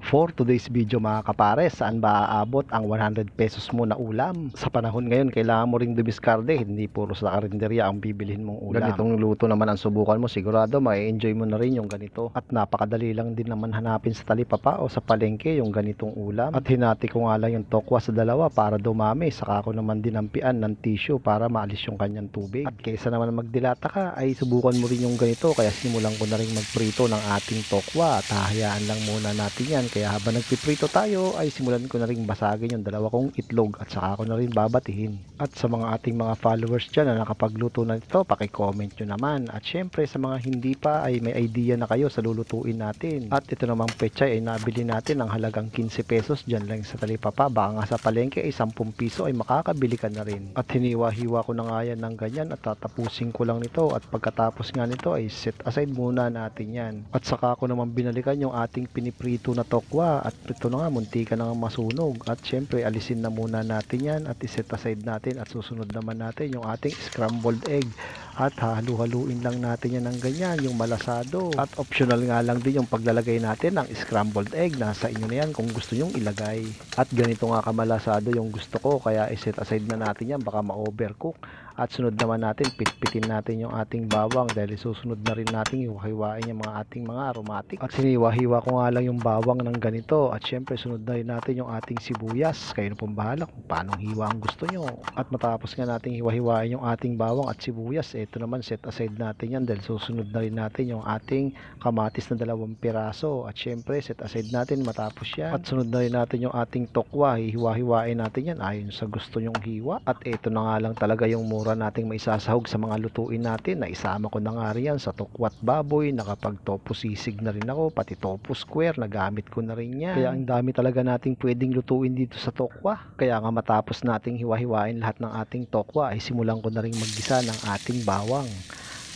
For today's video mga kapares, saan ba aabot ang 100 pesos mo na ulam? Sa panahon ngayon, kailangan mo ring dumiskarte, hindi puro sa karinderya ang bibilhin mong ulam. Ganitong luto naman ang subukan mo, sigurado mai-enjoy mo na rin yung ganito. At napakadali lang din naman hanapin sa talipapa o sa palengke yung ganitong ulam. At hinati ko nga lang yung tokwa sa dalawa para dumami, saka ko naman dinampian ng tissue para maalis yung kanyang tubig. At kaysa naman magdilata ka, ay subukan mo rin yung ganito, kaya simulan ko na rin magprito ng ating tokwa at hahayaan lang muna natin yan. Kaya habang nagpiprito tayo ay simulan ko na rin basagin yung dalawa kong itlog at saka ko na rin babatihin. At sa mga ating mga followers dyan na nakapagluto na ito, paki-comment nyo naman. At syempre sa mga hindi pa ay may idea na kayo sa lulutuin natin. At ito namang pechay ay nabili natin ng halagang 15 pesos dyan lang sa talipapa. Baka nga sa palengke ay 10 piso ay makakabili ka na rin. At hiniwa-hiwa ko na nga yan ng ganyan at tatapusin ko lang nito. At pagkatapos nga nito ay set aside muna natin yan. At saka ko naman binalikan yung ating piniprito na tokwa at ito na nga muntikan na nga masunog. At syempre alisin na muna natin yan at iset aside natin at susunod naman natin yung ating scrambled egg at halu-haluin lang natin yan ng ganyan yung malasado. At optional nga lang din yung paglalagay natin ng scrambled egg, nasa inyo na yan kung gusto nyong ilagay. At ganito nga kamalasado yung gusto ko kaya iset aside na natin yan, baka ma-overcook. At sunod naman natin, pitpitin natin yung ating bawang dahil susunod na rin natin hiwa-hiwain yung mga ating mga aromatic. At hiniwa-hiwa ko nga lang yung bawang ng ganito. At syempre sunod na rin natin yung ating sibuyas. Kayo na pong bahala kung paano hiwa ang gusto nyo. At matapos nga natin hiwa-hiwain yung ating bawang at sibuyas, ito naman set aside natin yan dahil susunod na rin natin yung ating kamatis na 2 piraso. At syempre set aside natin matapos yan. At sunod na rin natin yung ating tokwa. Hiwa-hiwain natin yan ayon sa gusto nyong hiwa. At ito na nga lang talaga yung nating maisasahog sa mga lutuin natin na isama ko na nga riyan sa tokwat baboy. Nakapag tofu sisig na rin ako, pati tofu square nagamit ko na rin yan. Kaya ang dami talaga nating pwedeng lutuin dito sa tokwa. Kaya nga matapos nating hiwa-hiwain lahat ng ating tokwa ay simulan ko na rin maggisa ng ating bawang.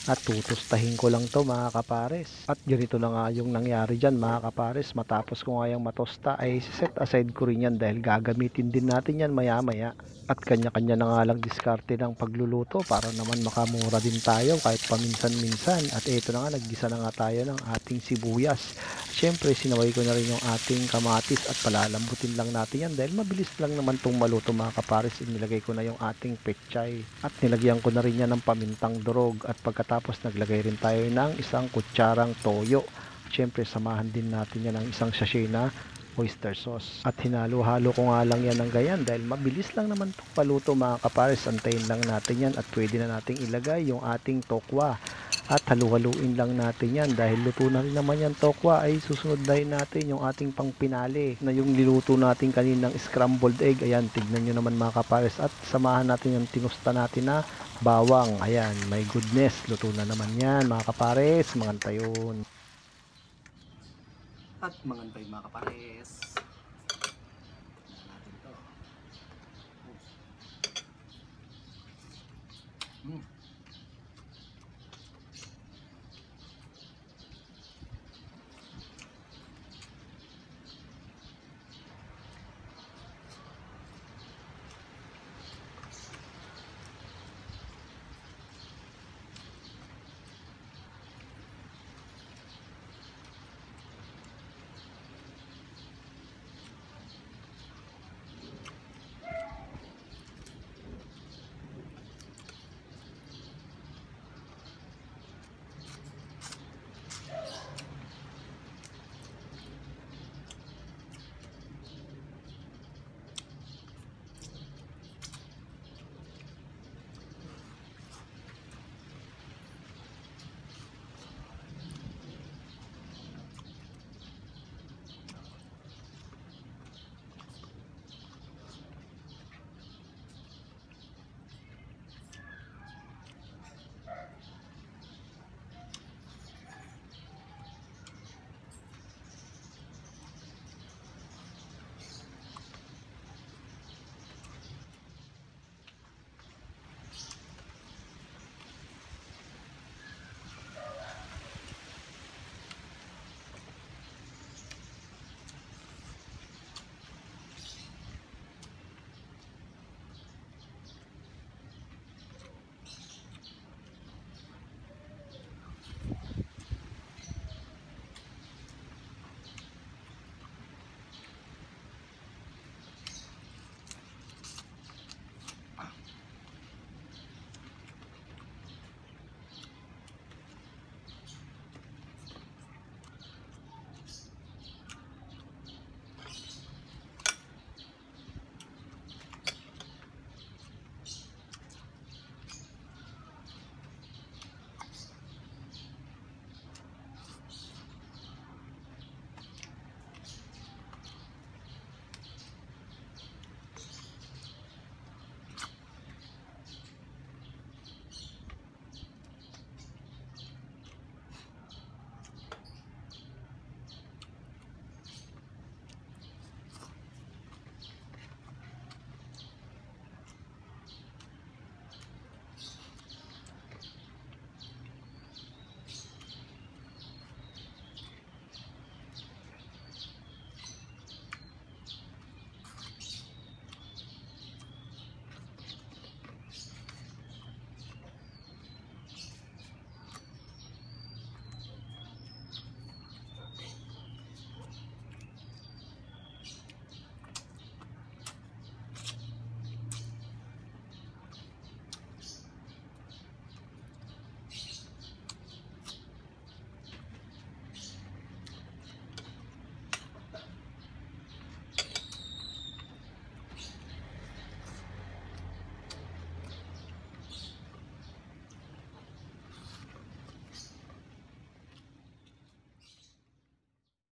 At tutustahin ko lang to mga kapares. At ganito na nga yung nangyari dyan mga kapares. Matapos ko nga yung matosta ay set aside ko rin yan dahil gagamitin din natin yan maya maya. At kanya-kanya na nga lang diskarte ng pagluluto para naman makamura din tayo kahit paminsan-minsan. At ito na nga, naggisa na nga tayo ng ating sibuyas. Siyempre sinaway ko na rin yung ating kamatis at palalambutin lang natin yan dahil mabilis lang naman itong maluto mga kapares. Nilagay ko na yung ating pechay at nilagyan ko na rin yan ng pamintang durog. At pagkatapos naglagay rin tayo ng 1 kutsarang toyo. Siyempre samahan din natin yan ng 1 sachet na oyster sauce. At hinalo-halo ko nga lang yan ng ganyan dahil mabilis lang naman itong paluto mga kapares. Antayin lang natin yan at pwede na nating ilagay yung ating tokwa. At halu-haluin lang natin yan dahil luto na rin naman yan tokwa ay susunod na rin natin yung ating pangpinali na yung niluto natin kaninang scrambled egg. Ayan, tignan nyo naman mga kapares at samahan natin yung tinusta natin na bawang. Ayan, my goodness, luto na naman yan mga kapares. Mangantayon. At mangantay mga kapares.